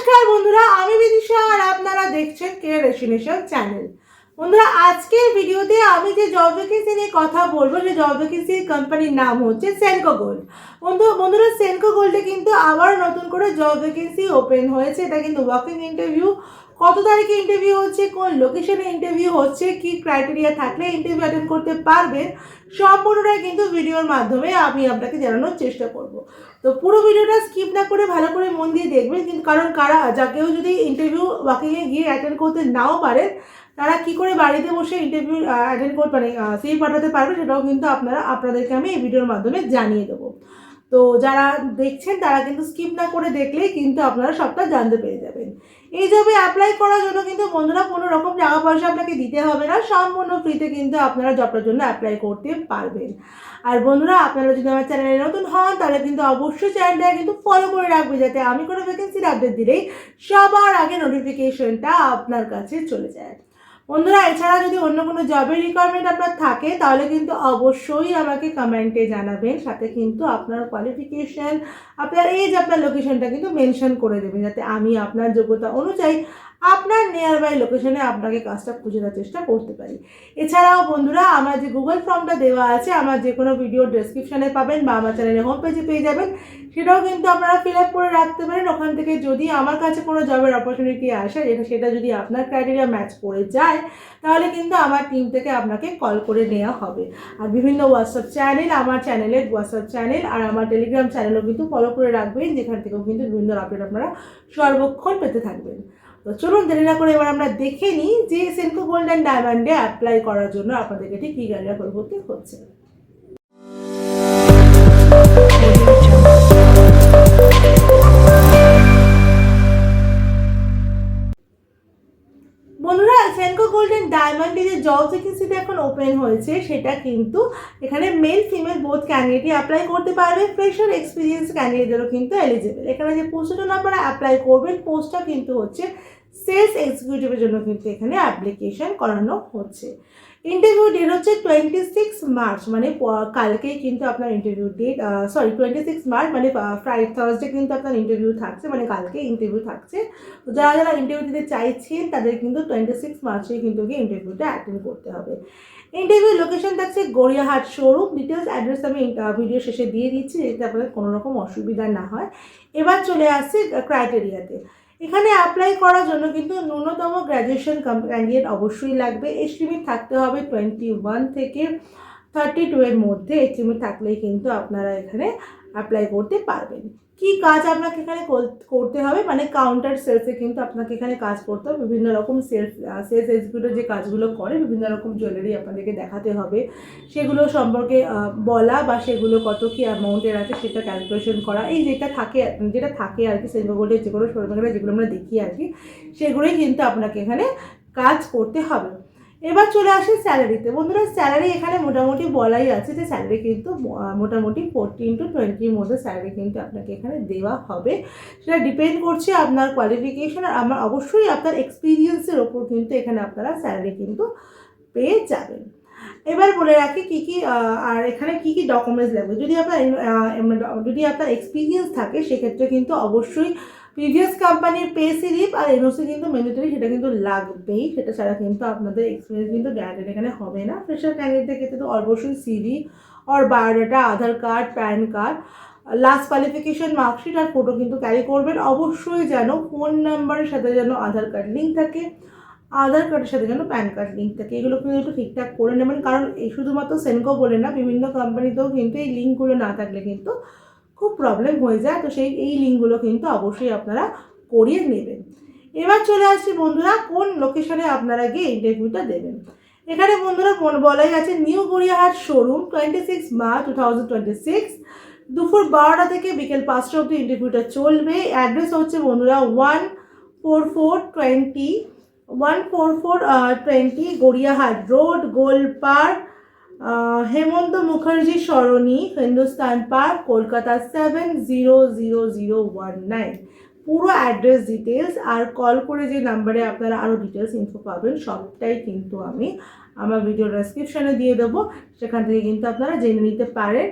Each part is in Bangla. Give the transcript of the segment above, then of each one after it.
নমস্কার বন্ধুরা, আমি বিদিশা আর আপনারা দেখছেন কে ডেস্টিনেশন চ্যানেল। বন্ধুরা, আজকের ভিডিওতে আমি যে জব ভ্যাকেন্সি নিয়ে কথা বলবো, যে জব ভ্যাকেন্সি কোম্পানির নাম হচ্ছে সেনকো গোল্ড। বন্ধুরা, সেনকো গোল্ডে কিন্তু আবার নতুন করে জব ভ্যাকেন্সি ওপেন হয়েছে। এটা কিন্তু ওয়াকিং ইন্টারভিউ। কত তারিখে ইন্টারভিউ হচ্ছে, কোন লোকেশনে ইন্টারভিউ হচ্ছে, কি ক্রাইটেরিয়া থাকলে ইন্টারভিউ অ্যাটেন্ড করতে পারবেন, সম্পূর্ণটাই কিন্তু ভিডিওর মাধ্যমে আমি আপনাকে জানানোর চেষ্টা করব। তো পুরো ভিডিওটা স্কিপ না করে ভালো করে মন দিয়ে দেখবেন, কিন্তু কারণ কেউ যদি ইন্টারভিউ ওয়াকিংয়ে গিয়ে অ্যাটেন্ড করতে নাও পারেন, তারা কি করে বাড়িতে বসে ইন্টারভিউ অ্যাটেন্ড করতে সিভি পাঠাতে পারবে, সেটাও কিন্তু আপনাদেরকে আমি এই ভিডিওর মাধ্যমে জানিয়ে দেবো। তো যারা দেখছেন তারা কিন্তু স্কিপ না করে দেখলেই কিন্তু আপনারা সবটা জানতে পেরে যাবেন। এই জবে অ্যাপ্লাই করার জন্য কিন্তু বন্ধুরা কোনো রকম টাকা পয়সা আপনাকে দিতে হবে না, সম্পূর্ণ ফ্রিতে কিন্তু আপনারা জবটার জন্য অ্যাপ্লাই করতে পারবেন। আর বন্ধুরা, আপনারা যদি আমার চ্যানেলে নতুন হন তাহলে কিন্তু অবশ্যই চ্যানেলটা কিন্তু ফলো করে রাখবে, যাতে আমি কোনো ভ্যাকেন্সির আপডেট দিলেই সবার আগে নোটিফিকেশনটা আপনার কাছে চলে যায়। বন্ধুরা, এছাড়া যদি অন্য কোনো জবের রিকোয়ারমেন্ট আপনার থাকে তাহলে কিন্তু অবশ্যই আমাকে কমেন্টে জানাবেন, সাথে কিন্তু আপনার কোয়ালিফিকেশন, আপনার এজ, আপনার লোকেশনটা কিন্তু মেনশন করে দেবেন, যাতে আমি আপনার যোগ্যতা অনুযায়ী আপনার নিয়ার বাই লোকেশনে আপনাকে কাজটা খুঁজে দেওয়ার চেষ্টা করতে পারি। এছাড়াও বন্ধুরা, আমার যে গুগল ফর্মটা দেওয়া আছে আমার যে কোনো ভিডিও ডেসক্রিপশানে পাবেন বা আমার চ্যানেলের হোম পেজে পেয়ে যাবেন, সেটাও কিন্তু আপনারা ফিল আপ করে রাখতে পারেন। ওখান থেকে যদি আমার কাছে কোনো জবের অপরচুনিটি আসে, সেটা যদি আপনার ক্রাইটেরিয়া ম্যাচ করে যায়, তাহলে কিন্তু আমার টিম থেকে আপনাকে কল করে নেওয়া হবে। আর বিভিন্ন হোয়াটসঅ্যাপ চ্যানেল, আমার চ্যানেলের হোয়াটসঅ্যাপ চ্যানেল আর আমার টেলিগ্রাম চ্যানেলও কিন্তু ফলো করে রাখবেন, যেখান থেকেও কিন্তু বিভিন্ন আপডেট আপনারা সর্বক্ষণ পেতে থাকবেন। তো চলুন দেরি না করে এবার আমরা দেখে নিই যে সেনকো গোল্ড অ্যান্ড ডায়মন্ডে অ্যাপ্লাই করার জন্য আপনাদেরকে ঠিক কী ক্রাইটেরিয়া ফলো করতে হচ্ছে। বন্ধুরা, সেনকো গোল্ড অ্যান্ড ডায়মন্ডে যে জব ভ্যাকেন্সিটা এখন ওপেন হয়েছে, সেটা কিন্তু এখানে মেল ফিমেল বোথ ক্যান্ডিডেটই অ্যাপ্লাই করতে পারবে। ফ্রেশার এক্সপিরিয়েন্স ক্যান্ডিডেটদেরও কিন্তু এলিজিবল। এখানে যে পোস্টের জন্য আপনারা অ্যাপ্লাই করবেন, পোস্টটা কিন্তু হচ্ছে সেলস এক্সিকিউটিভের জন্য কিন্তু এখানে অ্যাপ্লিকেশন করানো হচ্ছে। ইন্টারভিউ ডেট হচ্ছে 26 মার্চ, মানে কালকেই কিন্তু আপনার ইন্টারভিউ ডেট, 26 মার্চ মানে থার্সডে কিন্তু আপনার ইন্টারভিউ থাকছে, মানে কালকে ইন্টারভিউ থাকছে। তো যারা ইন্টারভিউ দিতে চাইছেন তাদের কিন্তু 26 মার্চেই কিন্তু গিয়ে ইন্টারভিউটা অ্যাটেন্ড করতে হবে। ইন্টারভিউ লোকেশন থাকছে গড়িয়াহাট শোরুম। ডিটেলস অ্যাড্রেস আমি ভিডিও শেষে দিয়ে দিচ্ছি, যাতে আপনাদের কোনো রকম অসুবিধা না হয়। এবার চলে আসছি ক্রাইটেরিয়াতে। এখানে অ্যাপ্লাই করার জন্য কিন্তু ন্যূনতম গ্র্যাজুয়েশন ক্যান্ডিডেট অবশ্যই লাগবে। এজ লিমিট থাকতে হবে 21 থেকে 32 এর মধ্যে। এজ লিমিট থাকলেই কিন্তু আপনারা এখানে অ্যাপ্লাই করতে পারবেন। কি কাজ আপনাকে এখানে করতে হবে, মানে কাউন্টার সেলসে কিন্তু আপনাকে এখানে কাজ করতে হবে। বিভিন্ন রকম সেলস এক্সিকিউটিভ যে কাজগুলো করে, বিভিন্ন রকম জুয়েলারি আপনাদেরকে দেখাতে হবে, সেগুলো সম্পর্কে বলা বা সেগুলো কত কী অ্যামাউন্টের আছে সেটা ক্যালকুলেশন করা, এই যেটা থাকে আর কি সেনকো গোল্ডের যে কোনো শোরুমে যেগুলো আমরা দেখি আর কি, সেগুলোই কিন্তু আপনাকে এখানে কাজ করতে হবে। এবার চলে আসে স্যালারিতে। বন্ধুরা, স্যালারি এখানে মোটামুটি বলাই আছে যে স্যালারি কিন্তু মোটামুটি 14 to 20 মধ্যে স্যালারি কিন্তু আপনাকে এখানে দেওয়া হবে। সেটা ডিপেন্ড করছে আপনার কোয়ালিফিকেশন আর আমার অবশ্যই আপনার এক্সপিরিয়েন্সের ওপর কিন্তু এখানে আপনারা স্যালারি কিন্তু পেয়ে যাবেন। এবার বলে রাখি কী কী আর এখানে কী কী ডকুমেন্টস লাগবে। যদি আপনার এক্সপিরিয়েন্স থাকে, সেক্ষেত্রে কিন্তু অবশ্যই প্রিভিয়াস কোম্পানির পে স্লিপ আর এনওসি কিন্তু ম্যান্ডেটরি, সেটা কিন্তু লাগবেই। সেটা ছাড়া কিন্তু আপনাদের এক্সপিরিয়েন্স কিন্তু গ্যারান্টেড এখানে হবে না। ফ্রেশার ক্যান্ডিডেটদের ক্ষেত্রে তো অবশ্যই সিভি আর biodata, Aadhaar card, PAN card, last qualification marksheet আর ফটো কিন্তু ক্যারি করবেন। অবশ্যই যেন ফোন নাম্বারের সাথে যেন আধার কার্ড লিঙ্ক থাকে, আধার কার্ডের সাথে যেন প্যান কার্ড লিঙ্ক থাকে। এগুলো কিন্তু একটু ঠিকঠাক করে নেবেন, কারণ এই শুধুমাত্র সেনকো বলে না, বিভিন্ন কোম্পানিতেও কিন্তু এই লিঙ্কগুলো না থাকলে কিন্তু খুব প্রবলেম হয়ে যায়। তো এই লিঙ্কগুলো কিন্তু অবশ্যই আপনারা করিয়ে নেবেন। এবার চলে আসছি বন্ধুরা, কোন লোকেশনে আপনারা গিয়ে ইন্টারভিউটা দেবেন। এখানে বন্ধুরা বলাই আছে নিউ গড়িয়াহাট শোরুম, 26 মার্চ 2026, দুপুর 12টা থেকে বিকেল 5টা অবধি ইন্টারভিউটা চলবে। অ্যাড্রেস হচ্ছে বন্ধুরা 14420 গড়িয়াহাট রোড, গোলপাড়, হেমন্ত মুখার্জি সরণি, হিন্দুস্তান পার্ক, কলকাতা 700019। পুরো অ্যাড্রেস ডিটেলস আর কল করে যে নাম্বারে আপনারা আরও ডিটেলস ইনফো পাবেন সবটাই কিন্তু আমি আমার ভিডিও ডেসক্রিপশানে দিয়ে দেবো, সেখান থেকে কিন্তু আপনারা জেনে নিতে পারেন।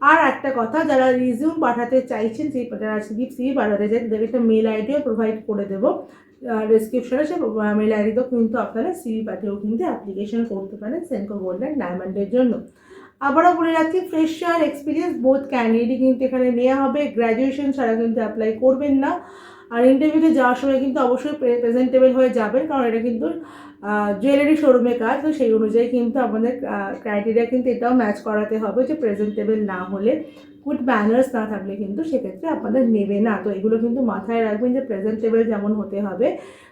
আর একটা কথা, যারা রিজিউম পাঠাতে চাইছেন, যারা সিভি পাঠাতে চাই তাদেরকে একটা মেল আইডিও প্রোভাইড করে দেবো ডেসক্রিপশনে। সে মেল আইডিতেও কিন্তু আপনারা সিভি পাঠিয়েও কিন্তু অ্যাপ্লিকেশন করতে পারেন সেনকো গোল্ড অ্যান্ড ডায়মন্ডের জন্য। আবারও বলে রাখছি, ফ্রেশার এক্সপিরিয়েন্স বোথ ক্যান্ডিডেটই কিন্তু এখানে নেওয়া হবে, গ্র্যাজুয়েশন ছাড়া কিন্তু অ্যাপ্লাই করবেন না। আর ইন্টারভিউতে যাওয়ার সময় কিন্তু অবশ্যই প্রেজেন্টেবল হয়ে যাবেন, কারণ এটা কিন্তু জুয়েলারি শোরুমে কাজ, তো সেই অনুযায়ী কিন্তু আমাদের ক্রাইটেরিয়া কিন্তু এটাও ম্যাচ করাতে হবে যে প্রেজেন্টেবল না হলে, গুড ম্যানার্স না থাকলে কিন্তু সেক্ষেত্রে আপনাদের নেবে না। তো এগুলো কিন্তু মাথায় রাখবেন যে প্রেজেন্টেবল যেমন হতে হবে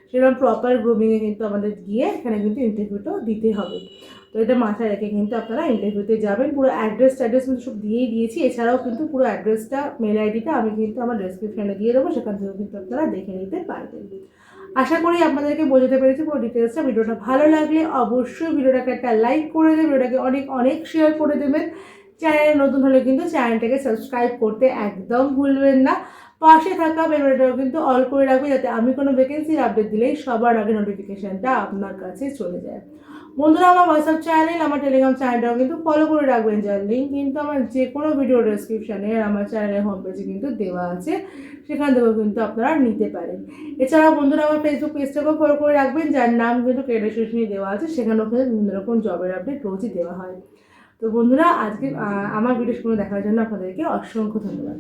সেরকম প্রপার গ্রুমিংয়ে কিন্তু আমাদের গিয়ে এখানে কিন্তু ইন্টারভিউটাও দিতে হবে। তো এটা মাথায় রেখে কিন্তু আপনারা ইন্টারভিউতে যাবেন। পুরো অ্যাড্রেস কিন্তু সব দিয়েই দিয়েছি, এছাড়াও কিন্তু পুরো অ্যাড্রেসটা, মেল আইডিটা আমি কিন্তু আমার ডেসক্রিপশনে দিয়ে দেবো, সেখান থেকেও কিন্তু আপনারা দেখে নিতে পারবেন। আশা করি আপনাদেরকে বোঝাতে পেরেছি পুরো ডিটেলসটা। ভিডিওটা ভালো লাগলে অবশ্যই ভিডিওটাকে একটা লাইক করে দেবেন, ভিডিওটাকে অনেক অনেক শেয়ার করে দেবেন। চ্যানেলে নতুন হলে কিন্তু চ্যানেলটাকে সাবস্ক্রাইব করতে একদম ভুলবেন না। পাশে থাকা বেল বাটনটাও কিন্তু অল করে রাখবেন, যাতে আমি কোনো ভ্যাকেন্সির আপডেট দিলেই সবার আগে নোটিফিকেশানটা আপনার কাছে চলে যায়। বন্ধুরা, আমার হোয়াটসঅ্যাপ চ্যানেল, আমার টেলিগ্রাম চ্যানেলটাও কিন্তু ফলো করে রাখবেন, যার লিঙ্ক কিন্তু আমার যে কোনো ভিডিও ডেসক্রিপশানে আর আমার চ্যানেলের হোম পেজে কিন্তু দেওয়া আছে, সেখান থেকেও কিন্তু আপনারা নিতে পারেন। এছাড়াও বন্ধুরা, আমার ফেসবুক পেজটাকেও ফলো করে রাখবেন, যার নাম কিন্তু ক্রেডিটেশনই দেওয়া আছে, সেখানেও কিন্তু বিভিন্ন রকম জবের আপডেট রোজই দেওয়া হয়। তো বন্ধুরা, আজকে আমার ভিডিও দেখার জন্য আপনাদেরকে অসংখ্য ধন্যবাদ।